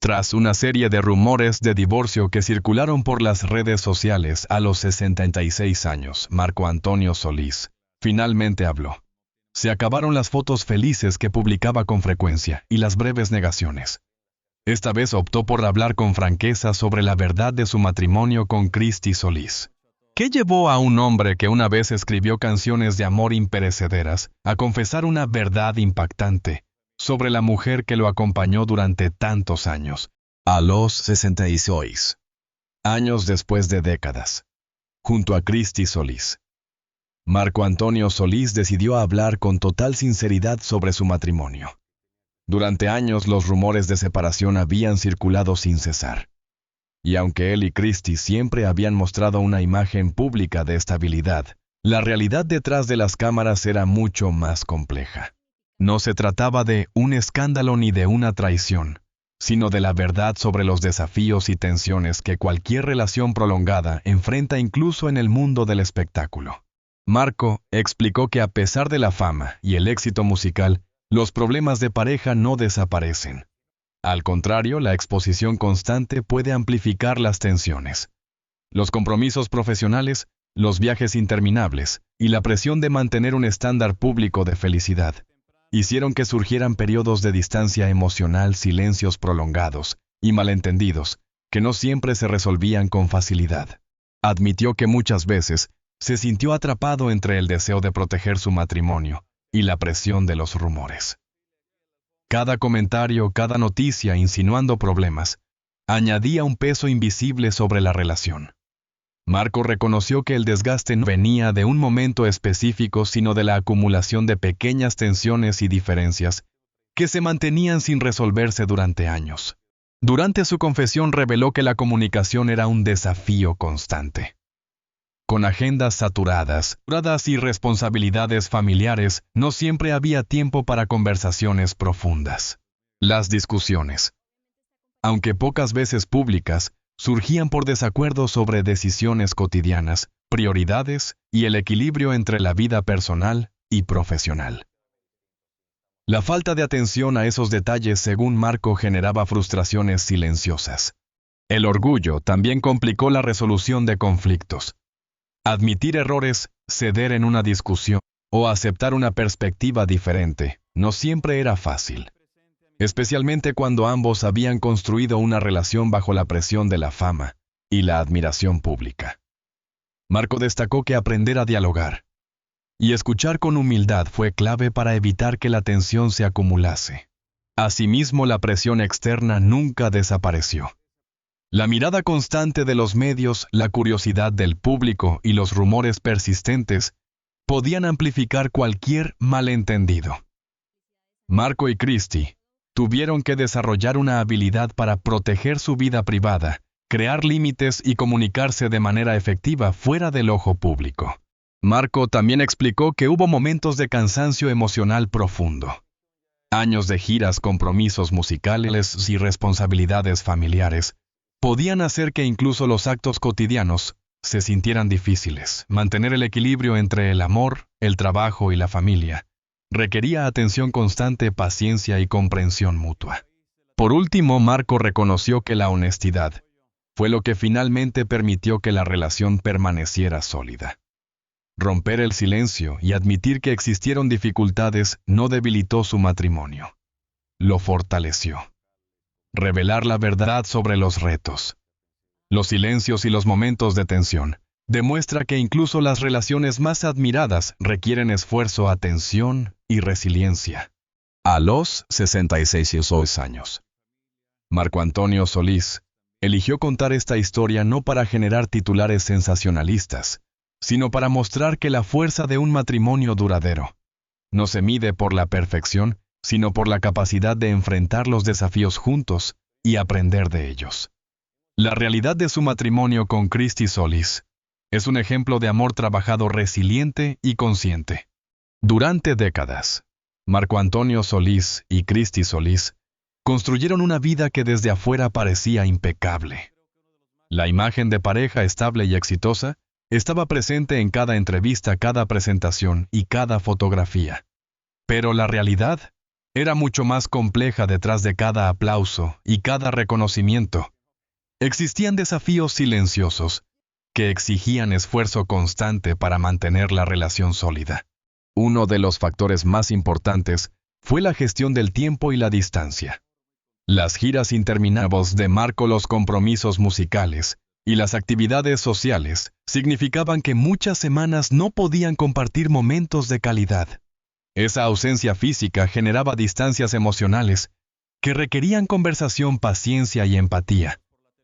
Tras una serie de rumores de divorcio que circularon por las redes sociales a los 66 años, Marco Antonio Solís finalmente habló. Se acabaron las fotos felices que publicaba con frecuencia y las breves negaciones. Esta vez optó por hablar con franqueza sobre la verdad de su matrimonio con Christy Solís. ¿Qué llevó a un hombre que una vez escribió canciones de amor imperecederas a confesar una verdad impactante sobre la mujer que lo acompañó durante tantos años, a los 66 años después de décadas, junto a Christy Solís? Marco Antonio Solís decidió hablar con total sinceridad sobre su matrimonio. Durante años los rumores de separación habían circulado sin cesar. Y aunque él y Christy siempre habían mostrado una imagen pública de estabilidad, la realidad detrás de las cámaras era mucho más compleja. No se trataba de un escándalo ni de una traición, sino de la verdad sobre los desafíos y tensiones que cualquier relación prolongada enfrenta incluso en el mundo del espectáculo. Marco explicó que a pesar de la fama y el éxito musical, los problemas de pareja no desaparecen. Al contrario, la exposición constante puede amplificar las tensiones. Los compromisos profesionales, los viajes interminables y la presión de mantener un estándar público de felicidad hicieron que surgieran periodos de distancia emocional, silencios prolongados y malentendidos que no siempre se resolvían con facilidad. Admitió que muchas veces se sintió atrapado entre el deseo de proteger su matrimonio y la presión de los rumores. Cada comentario, cada noticia insinuando problemas, añadía un peso invisible sobre la relación. Marco reconoció que el desgaste no venía de un momento específico, sino de la acumulación de pequeñas tensiones y diferencias que se mantenían sin resolverse durante años. Durante su confesión reveló que la comunicación era un desafío constante. Con agendas saturadas y responsabilidades familiares, no siempre había tiempo para conversaciones profundas. Las discusiones, aunque pocas veces públicas, surgían por desacuerdos sobre decisiones cotidianas, prioridades y el equilibrio entre la vida personal y profesional. La falta de atención a esos detalles, según Marco, generaba frustraciones silenciosas. El orgullo también complicó la resolución de conflictos. Admitir errores, ceder en una discusión o aceptar una perspectiva diferente no siempre era fácil, especialmente cuando ambos habían construido una relación bajo la presión de la fama y la admiración pública. Marco destacó que aprender a dialogar y escuchar con humildad fue clave para evitar que la tensión se acumulase. Asimismo, la presión externa nunca desapareció. La mirada constante de los medios, la curiosidad del público y los rumores persistentes podían amplificar cualquier malentendido. Marco y Christy tuvieron que desarrollar una habilidad para proteger su vida privada, crear límites y comunicarse de manera efectiva fuera del ojo público. Marco también explicó que hubo momentos de cansancio emocional profundo. Años de giras, compromisos musicales y responsabilidades familiares podían hacer que incluso los actos cotidianos se sintieran difíciles. Mantener el equilibrio entre el amor, el trabajo y la familia requería atención constante, paciencia y comprensión mutua. Por último, Marco reconoció que la honestidad fue lo que finalmente permitió que la relación permaneciera sólida. Romper el silencio y admitir que existieron dificultades no debilitó su matrimonio. Lo fortaleció. Revelar la verdad sobre los retos, los silencios y los momentos de tensión demuestra que incluso las relaciones más admiradas requieren esfuerzo, atención y resiliencia. A los 66 años, Marco Antonio Solís eligió contar esta historia no para generar titulares sensacionalistas, sino para mostrar que la fuerza de un matrimonio duradero no se mide por la perfección, sino por la capacidad de enfrentar los desafíos juntos y aprender de ellos. La realidad de su matrimonio con Christy Solís es un ejemplo de amor trabajado, resiliente y consciente. Durante décadas, Marco Antonio Solís y Christy Solís construyeron una vida que desde afuera parecía impecable. La imagen de pareja estable y exitosa estaba presente en cada entrevista, cada presentación y cada fotografía. Pero la realidad era mucho más compleja detrás de cada aplauso y cada reconocimiento. Existían desafíos silenciosos que exigían esfuerzo constante para mantener la relación sólida. Uno de los factores más importantes fue la gestión del tiempo y la distancia. Las giras interminables de Marco, los compromisos musicales y las actividades sociales significaban que muchas semanas no podían compartir momentos de calidad. Esa ausencia física generaba distancias emocionales que requerían conversación, paciencia y empatía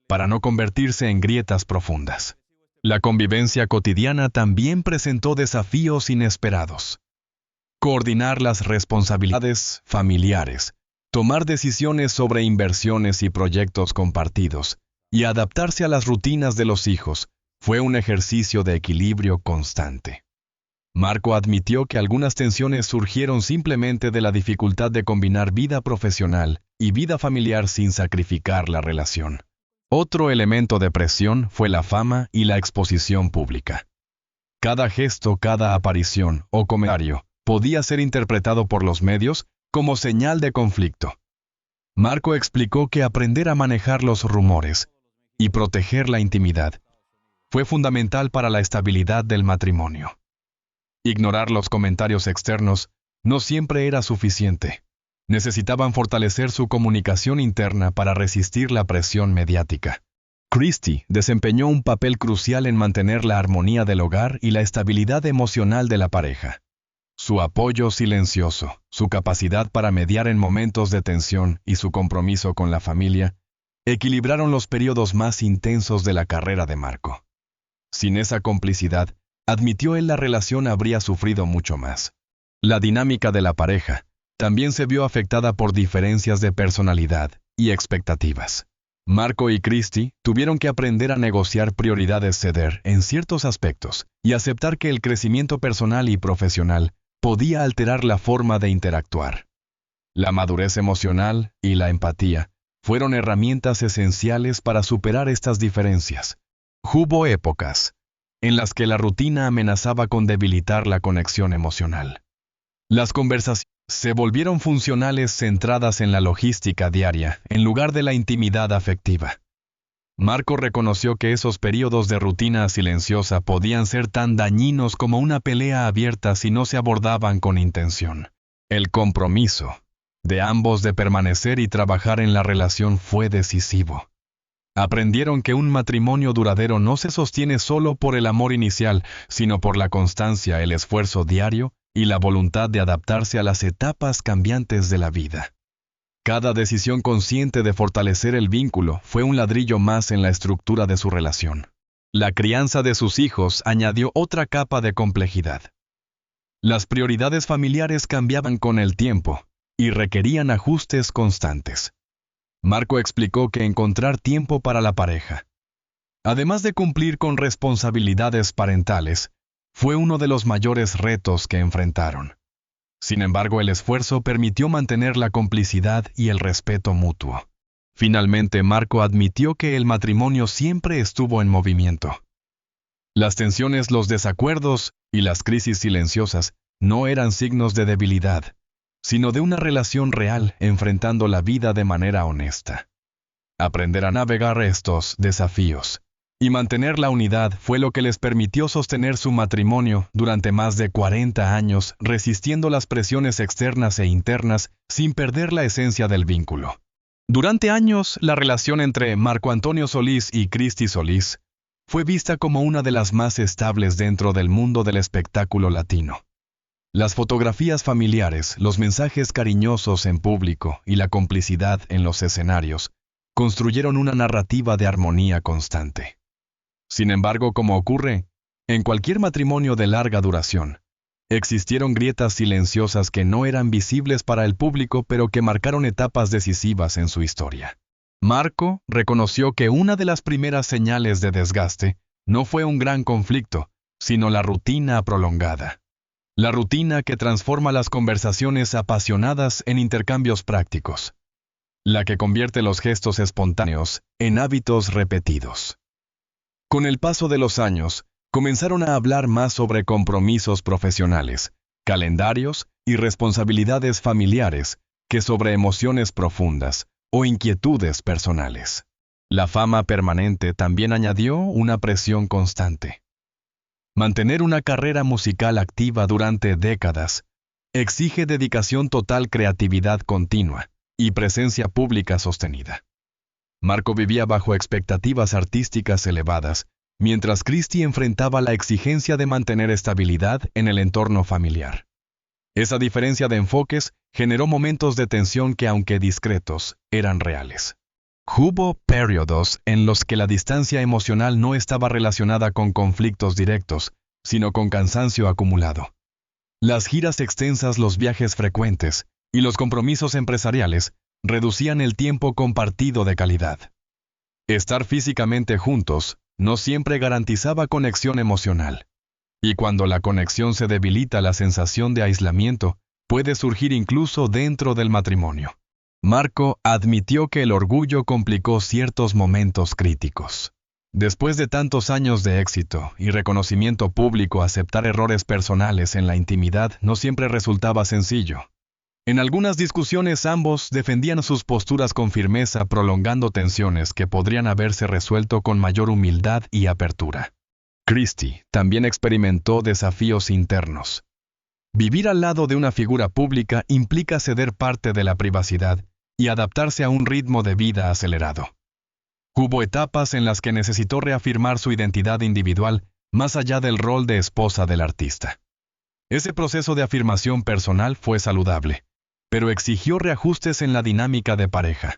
para no convertirse en grietas profundas. La convivencia cotidiana también presentó desafíos inesperados. Coordinar las responsabilidades familiares, tomar decisiones sobre inversiones y proyectos compartidos, y adaptarse a las rutinas de los hijos, fue un ejercicio de equilibrio constante. Marco admitió que algunas tensiones surgieron simplemente de la dificultad de combinar vida profesional y vida familiar sin sacrificar la relación. Otro elemento de presión fue la fama y la exposición pública. Cada gesto, cada aparición o comentario podía ser interpretado por los medios como señal de conflicto. Marco explicó que aprender a manejar los rumores y proteger la intimidad fue fundamental para la estabilidad del matrimonio. Ignorar los comentarios externos no siempre era suficiente. Necesitaban fortalecer su comunicación interna para resistir la presión mediática. Christy desempeñó un papel crucial en mantener la armonía del hogar y la estabilidad emocional de la pareja. Su apoyo silencioso, su capacidad para mediar en momentos de tensión y su compromiso con la familia equilibraron los periodos más intensos de la carrera de Marco. Sin esa complicidad, admitió él, la relación habría sufrido mucho más. La dinámica de la pareja también se vio afectada por diferencias de personalidad y expectativas. Marco y Christy tuvieron que aprender a negociar prioridades, ceder en ciertos aspectos y aceptar que el crecimiento personal y profesional podía alterar la forma de interactuar. La madurez emocional y la empatía fueron herramientas esenciales para superar estas diferencias. Hubo épocas en las que la rutina amenazaba con debilitar la conexión emocional. Las conversaciones se volvieron funcionales, centradas en la logística diaria, en lugar de la intimidad afectiva. Marco reconoció que esos periodos de rutina silenciosa podían ser tan dañinos como una pelea abierta si no se abordaban con intención. El compromiso de ambos de permanecer y trabajar en la relación fue decisivo. Aprendieron que un matrimonio duradero no se sostiene solo por el amor inicial, sino por la constancia, el esfuerzo diario y la voluntad de adaptarse a las etapas cambiantes de la vida. Cada decisión consciente de fortalecer el vínculo fue un ladrillo más en la estructura de su relación. La crianza de sus hijos añadió otra capa de complejidad. Las prioridades familiares cambiaban con el tiempo y requerían ajustes constantes. Marco explicó que encontrar tiempo para la pareja, además de cumplir con responsabilidades parentales, fue uno de los mayores retos que enfrentaron. Sin embargo, el esfuerzo permitió mantener la complicidad y el respeto mutuo. Finalmente, Marco admitió que el matrimonio siempre estuvo en movimiento. Las tensiones, los desacuerdos y las crisis silenciosas no eran signos de debilidad, sino de una relación real enfrentando la vida de manera honesta. Aprender a navegar estos desafíos y mantener la unidad fue lo que les permitió sostener su matrimonio durante más de 40 años, resistiendo las presiones externas e internas sin perder la esencia del vínculo. Durante años, la relación entre Marco Antonio Solís y Christy Solís fue vista como una de las más estables dentro del mundo del espectáculo latino. Las fotografías familiares, los mensajes cariñosos en público y la complicidad en los escenarios construyeron una narrativa de armonía constante. Sin embargo, como ocurre en cualquier matrimonio de larga duración, existieron grietas silenciosas que no eran visibles para el público, pero que marcaron etapas decisivas en su historia. Marco reconoció que una de las primeras señales de desgaste no fue un gran conflicto, sino la rutina prolongada. La rutina que transforma las conversaciones apasionadas en intercambios prácticos. La que convierte los gestos espontáneos en hábitos repetidos. Con el paso de los años, comenzaron a hablar más sobre compromisos profesionales, calendarios y responsabilidades familiares, que sobre emociones profundas o inquietudes personales. La fama permanente también añadió una presión constante. Mantener una carrera musical activa durante décadas exige dedicación total, creatividad continua y presencia pública sostenida. Marco vivía bajo expectativas artísticas elevadas, mientras Christie enfrentaba la exigencia de mantener estabilidad en el entorno familiar. Esa diferencia de enfoques generó momentos de tensión que, aunque discretos, eran reales. Hubo periodos en los que la distancia emocional no estaba relacionada con conflictos directos, sino con cansancio acumulado. Las giras extensas, los viajes frecuentes y los compromisos empresariales reducían el tiempo compartido de calidad. Estar físicamente juntos no siempre garantizaba conexión emocional. Y cuando la conexión se debilita, la sensación de aislamiento puede surgir incluso dentro del matrimonio. Marco admitió que el orgullo complicó ciertos momentos críticos. Después de tantos años de éxito y reconocimiento público, aceptar errores personales en la intimidad no siempre resultaba sencillo. En algunas discusiones ambos defendían sus posturas con firmeza, prolongando tensiones que podrían haberse resuelto con mayor humildad y apertura. Christie también experimentó desafíos internos. Vivir al lado de una figura pública implica ceder parte de la privacidad y adaptarse a un ritmo de vida acelerado. Hubo etapas en las que necesitó reafirmar su identidad individual más allá del rol de esposa del artista. Ese proceso de afirmación personal fue saludable, pero exigió reajustes en la dinámica de pareja.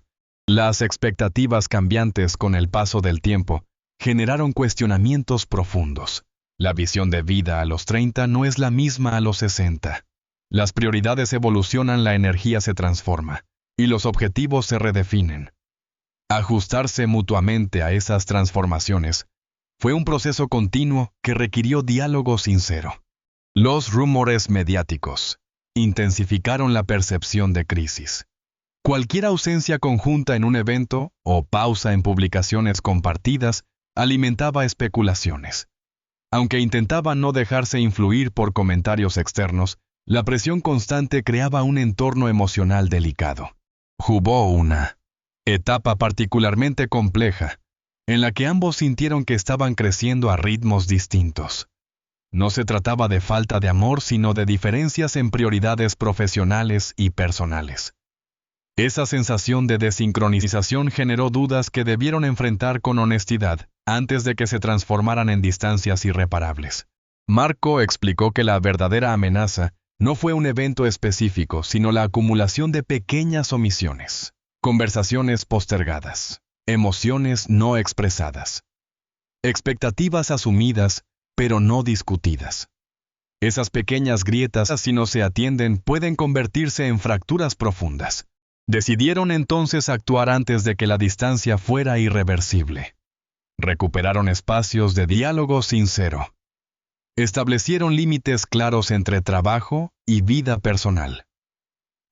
Las expectativas cambiantes con el paso del tiempo generaron cuestionamientos profundos. La visión de vida a los 30 no es la misma a los 60. Las prioridades evolucionan, la energía se transforma, y los objetivos se redefinen. Ajustarse mutuamente a esas transformaciones fue un proceso continuo que requirió diálogo sincero. Los rumores mediáticos intensificaron la percepción de crisis. Cualquier ausencia conjunta en un evento o pausa en publicaciones compartidas alimentaba especulaciones. Aunque intentaba no dejarse influir por comentarios externos, la presión constante creaba un entorno emocional delicado. Hubo una etapa particularmente compleja, en la que ambos sintieron que estaban creciendo a ritmos distintos. No se trataba de falta de amor, sino de diferencias en prioridades profesionales y personales. Esa sensación de desincronización generó dudas que debieron enfrentar con honestidad, antes de que se transformaran en distancias irreparables. Marco explicó que la verdadera amenaza no fue un evento específico, sino la acumulación de pequeñas omisiones, conversaciones postergadas, emociones no expresadas, expectativas asumidas, pero no discutidas. Esas pequeñas grietas, si no se atienden, pueden convertirse en fracturas profundas. Decidieron entonces actuar antes de que la distancia fuera irreversible. Recuperaron espacios de diálogo sincero. Establecieron límites claros entre trabajo y vida personal.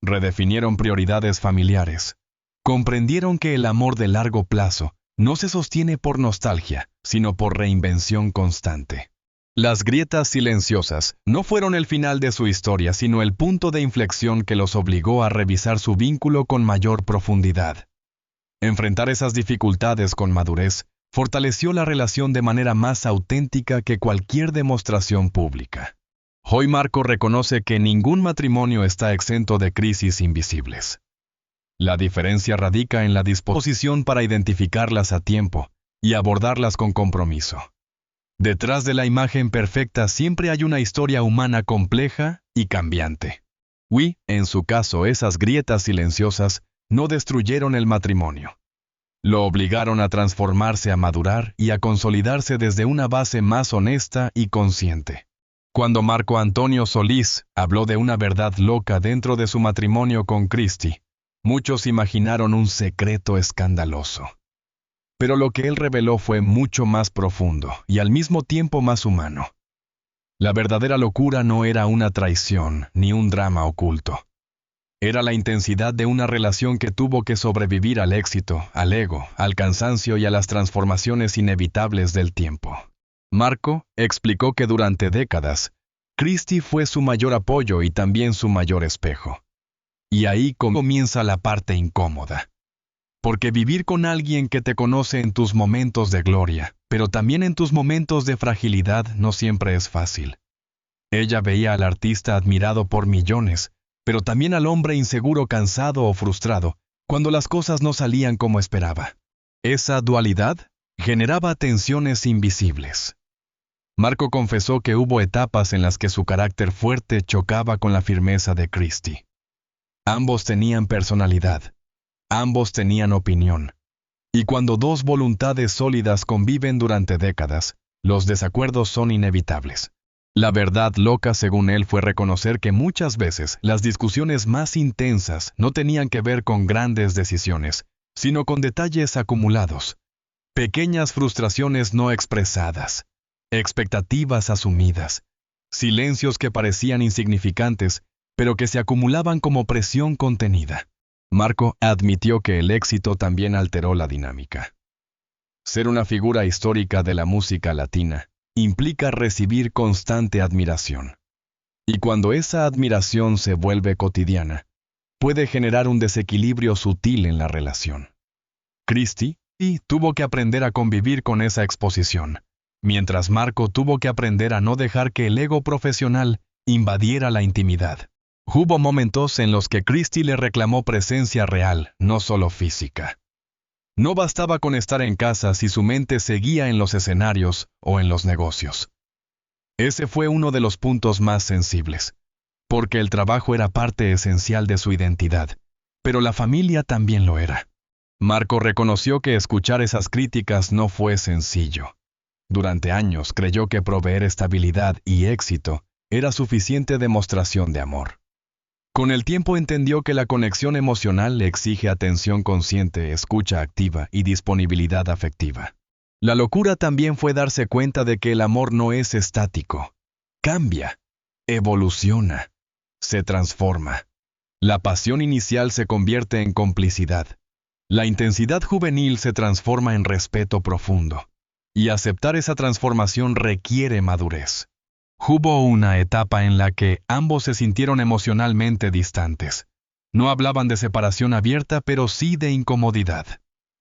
Redefinieron prioridades familiares. Comprendieron que el amor de largo plazo no se sostiene por nostalgia, sino por reinvención constante. Las grietas silenciosas no fueron el final de su historia, sino el punto de inflexión que los obligó a revisar su vínculo con mayor profundidad. Enfrentar esas dificultades con madurez fortaleció la relación de manera más auténtica que cualquier demostración pública. Hoy Marco reconoce que ningún matrimonio está exento de crisis invisibles. La diferencia radica en la disposición para identificarlas a tiempo y abordarlas con compromiso. Detrás de la imagen perfecta siempre hay una historia humana compleja y cambiante. En su caso, esas grietas silenciosas no destruyeron el matrimonio. Lo obligaron a transformarse, a madurar y a consolidarse desde una base más honesta y consciente. Cuando Marco Antonio Solís habló de una verdad loca dentro de su matrimonio con Christie, muchos imaginaron un secreto escandaloso. Pero lo que él reveló fue mucho más profundo y al mismo tiempo más humano. La verdadera locura no era una traición ni un drama oculto. Era la intensidad de una relación que tuvo que sobrevivir al éxito, al ego, al cansancio y a las transformaciones inevitables del tiempo. Marco explicó que durante décadas, Christie fue su mayor apoyo y también su mayor espejo. Y ahí comienza la parte incómoda. Porque vivir con alguien que te conoce en tus momentos de gloria, pero también en tus momentos de fragilidad, no siempre es fácil. Ella veía al artista admirado por millones, pero también al hombre inseguro, cansado o frustrado, cuando las cosas no salían como esperaba. Esa dualidad generaba tensiones invisibles. Marco confesó que hubo etapas en las que su carácter fuerte chocaba con la firmeza de Christie. Ambos tenían personalidad. Ambos tenían opinión. Y cuando dos voluntades sólidas conviven durante décadas, los desacuerdos son inevitables. La verdad loca, según él, fue reconocer que muchas veces las discusiones más intensas no tenían que ver con grandes decisiones, sino con detalles acumulados. Pequeñas frustraciones no expresadas, expectativas asumidas, silencios que parecían insignificantes, pero que se acumulaban como presión contenida. Marco admitió que el éxito también alteró la dinámica. Ser una figura histórica de la música latina implica recibir constante admiración. Y cuando esa admiración se vuelve cotidiana, puede generar un desequilibrio sutil en la relación. Christie tuvo que aprender a convivir con esa exposición, mientras Marco tuvo que aprender a no dejar que el ego profesional invadiera la intimidad. Hubo momentos en los que Christie le reclamó presencia real, no solo física. No bastaba con estar en casa si su mente seguía en los escenarios o en los negocios. Ese fue uno de los puntos más sensibles, porque el trabajo era parte esencial de su identidad, pero la familia también lo era. Marco reconoció que escuchar esas críticas no fue sencillo. Durante años creyó que proveer estabilidad y éxito era suficiente demostración de amor. Con el tiempo entendió que la conexión emocional le exige atención consciente, escucha activa y disponibilidad afectiva. La locura también fue darse cuenta de que el amor no es estático. Cambia, evoluciona, se transforma. La pasión inicial se convierte en complicidad. La intensidad juvenil se transforma en respeto profundo. Y aceptar esa transformación requiere madurez. Hubo una etapa en la que ambos se sintieron emocionalmente distantes. No hablaban de separación abierta, pero sí de incomodidad.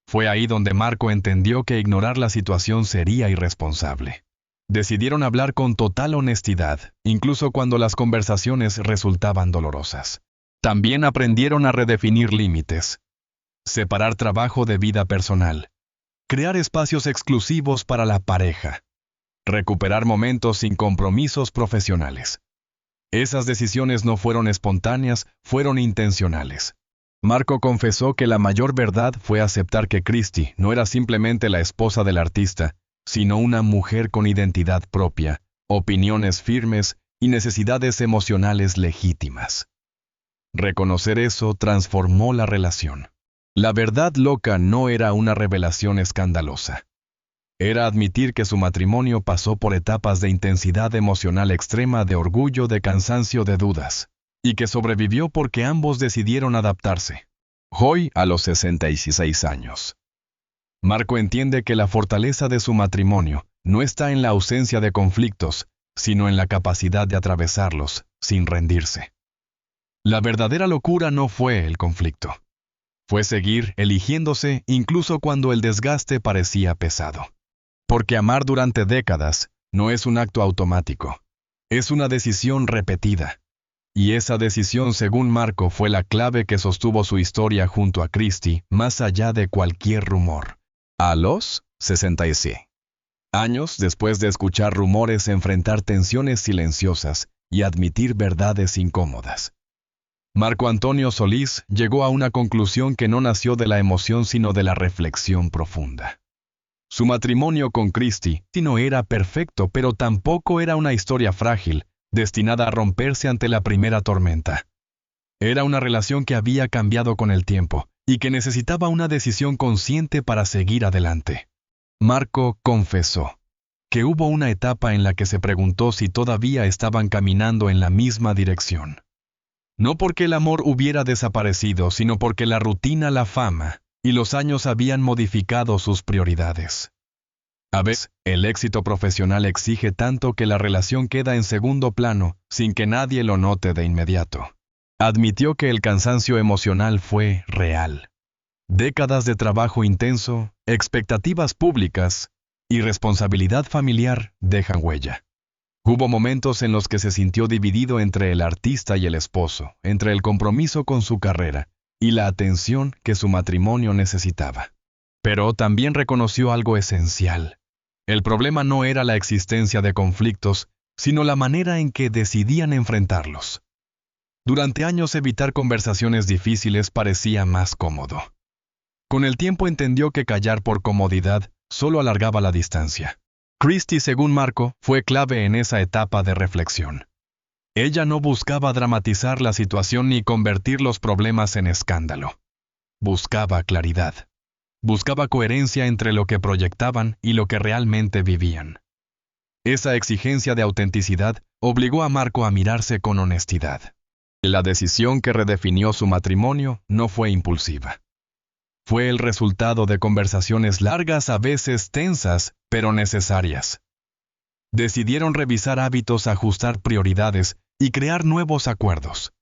Fue ahí donde Marco entendió que ignorar la situación sería irresponsable. Decidieron hablar con total honestidad, incluso cuando las conversaciones resultaban dolorosas. También aprendieron a redefinir límites. Separar trabajo de vida personal. Crear espacios exclusivos para la pareja. Recuperar momentos sin compromisos profesionales. Esas decisiones no fueron espontáneas, fueron intencionales. Marco confesó que la mayor verdad fue aceptar que Christie no era simplemente la esposa del artista, sino una mujer con identidad propia, opiniones firmes y necesidades emocionales legítimas. Reconocer eso transformó la relación. La verdad loca no era una revelación escandalosa. Era admitir que su matrimonio pasó por etapas de intensidad emocional extrema, de orgullo, de cansancio, de dudas, y que sobrevivió porque ambos decidieron adaptarse. Hoy, a los 66 años, Marco entiende que la fortaleza de su matrimonio no está en la ausencia de conflictos, sino en la capacidad de atravesarlos sin rendirse. La verdadera locura no fue el conflicto. Fue seguir eligiéndose incluso cuando el desgaste parecía pesado. Porque amar durante décadas no es un acto automático. Es una decisión repetida. Y esa decisión, según Marco, fue la clave que sostuvo su historia junto a Christie, más allá de cualquier rumor. A los 66 años, después de escuchar rumores, enfrentar tensiones silenciosas y admitir verdades incómodas, Marco Antonio Solís llegó a una conclusión que no nació de la emoción sino de la reflexión profunda. Su matrimonio con Christie no era perfecto, pero tampoco era una historia frágil, destinada a romperse ante la primera tormenta. Era una relación que había cambiado con el tiempo y que necesitaba una decisión consciente para seguir adelante. Marco confesó que hubo una etapa en la que se preguntó si todavía estaban caminando en la misma dirección. No porque el amor hubiera desaparecido, sino porque la rutina, la fama y los años habían modificado sus prioridades. A veces, el éxito profesional exige tanto que la relación queda en segundo plano, sin que nadie lo note de inmediato. Admitió que el cansancio emocional fue real. Décadas de trabajo intenso, expectativas públicas y responsabilidad familiar dejan huella. Hubo momentos en los que se sintió dividido entre el artista y el esposo, entre el compromiso con su carrera y la atención que su matrimonio necesitaba. Pero también reconoció algo esencial. El problema no era la existencia de conflictos, sino la manera en que decidían enfrentarlos. Durante años evitar conversaciones difíciles parecía más cómodo. Con el tiempo entendió que callar por comodidad solo alargaba la distancia. Christie, según Marco, fue clave en esa etapa de reflexión. Ella no buscaba dramatizar la situación ni convertir los problemas en escándalo. Buscaba claridad. Buscaba coherencia entre lo que proyectaban y lo que realmente vivían. Esa exigencia de autenticidad obligó a Marco a mirarse con honestidad. La decisión que redefinió su matrimonio no fue impulsiva. Fue el resultado de conversaciones largas, a veces tensas, pero necesarias. Decidieron revisar hábitos, ajustar prioridades y crear nuevos acuerdos.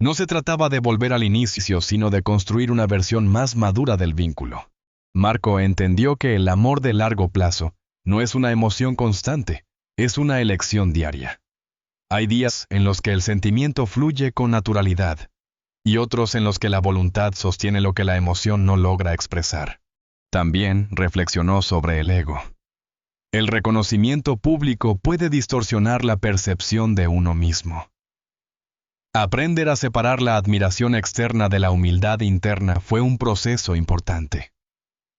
No se trataba de volver al inicio, sino de construir una versión más madura del vínculo. Marco entendió que el amor de largo plazo no es una emoción constante, es una elección diaria. Hay días en los que el sentimiento fluye con naturalidad, y otros en los que la voluntad sostiene lo que la emoción no logra expresar. También reflexionó sobre el ego. El reconocimiento público puede distorsionar la percepción de uno mismo. Aprender a separar la admiración externa de la humildad interna fue un proceso importante.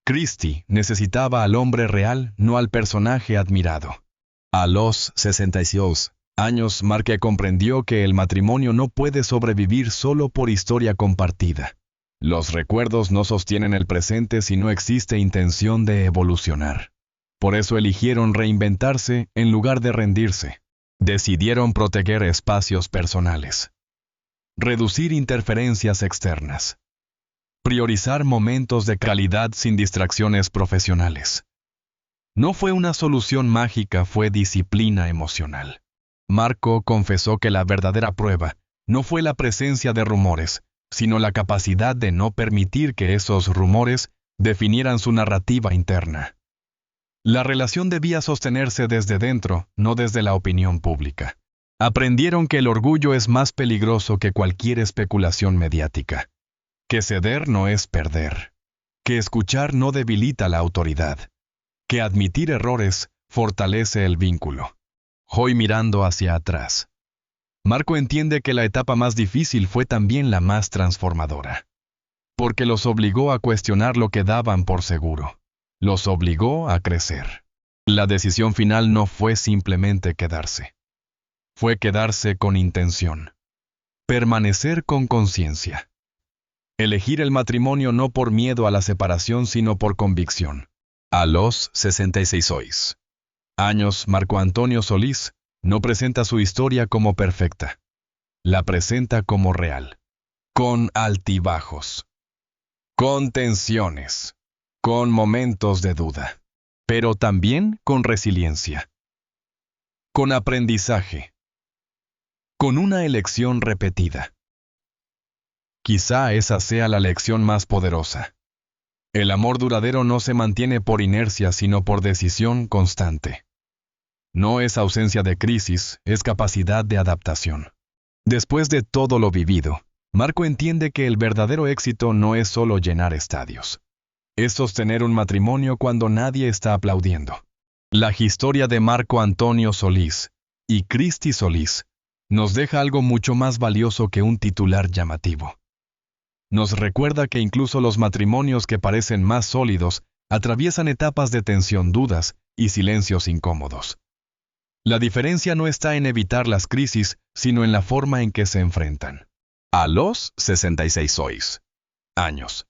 Christie necesitaba al hombre real, no al personaje admirado. A los 62 años, Marco comprendió que el matrimonio no puede sobrevivir solo por historia compartida. Los recuerdos no sostienen el presente si no existe intención de evolucionar. Por eso eligieron reinventarse en lugar de rendirse. Decidieron proteger espacios personales. Reducir interferencias externas. Priorizar momentos de calidad sin distracciones profesionales. No fue una solución mágica, fue disciplina emocional. Marco confesó que la verdadera prueba no fue la presencia de rumores, sino la capacidad de no permitir que esos rumores definieran su narrativa interna. La relación debía sostenerse desde dentro, no desde la opinión pública. Aprendieron que el orgullo es más peligroso que cualquier especulación mediática. Que ceder no es perder. Que escuchar no debilita la autoridad. Que admitir errores fortalece el vínculo. Hoy, mirando hacia atrás, Marco entiende que la etapa más difícil fue también la más transformadora. Porque los obligó a cuestionar lo que daban por seguro. Los obligó a crecer. La decisión final no fue simplemente quedarse. Fue quedarse con intención. Permanecer con conciencia. Elegir el matrimonio no por miedo a la separación, sino por convicción. A los 66 años, Marco Antonio Solís no presenta su historia como perfecta. La presenta como real. Con altibajos. Con tensiones. Con momentos de duda. Pero también con resiliencia. Con aprendizaje. Con una elección repetida. Quizá esa sea la lección más poderosa. El amor duradero no se mantiene por inercia, sino por decisión constante. No es ausencia de crisis, es capacidad de adaptación. Después de todo lo vivido, Marco entiende que el verdadero éxito no es solo llenar estadios. Es sostener un matrimonio cuando nadie está aplaudiendo. La historia de Marco Antonio Solís y Christie Solís nos deja algo mucho más valioso que un titular llamativo. Nos recuerda que incluso los matrimonios que parecen más sólidos atraviesan etapas de tensión, dudas y silencios incómodos. La diferencia no está en evitar las crisis, sino en la forma en que se enfrentan. A los 66 años,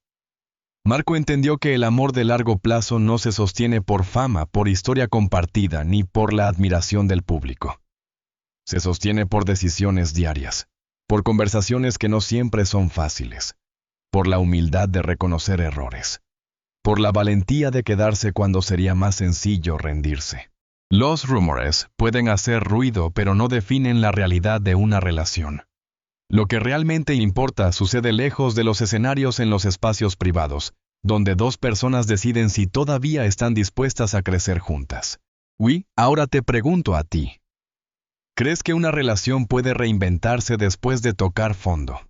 Marco entendió que el amor de largo plazo no se sostiene por fama, por historia compartida, ni por la admiración del público. Se sostiene por decisiones diarias, por conversaciones que no siempre son fáciles, por la humildad de reconocer errores, por la valentía de quedarse cuando sería más sencillo rendirse. Los rumores pueden hacer ruido, pero no definen la realidad de una relación. Lo que realmente importa sucede lejos de los escenarios en los espacios privados, donde dos personas deciden si todavía están dispuestas a crecer juntas. Ahora te pregunto a ti. ¿Crees que una relación puede reinventarse después de tocar fondo?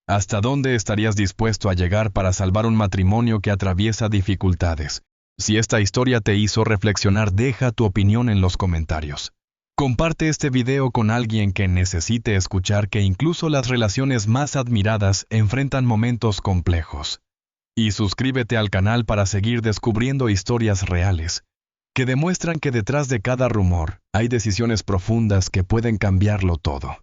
¿Hasta dónde estarías dispuesto a llegar para salvar un matrimonio que atraviesa dificultades? Si esta historia te hizo reflexionar, deja tu opinión en los comentarios. Comparte este video con alguien que necesite escuchar que incluso las relaciones más admiradas enfrentan momentos complejos. Y suscríbete al canal para seguir descubriendo historias reales, que demuestran que detrás de cada rumor hay decisiones profundas que pueden cambiarlo todo.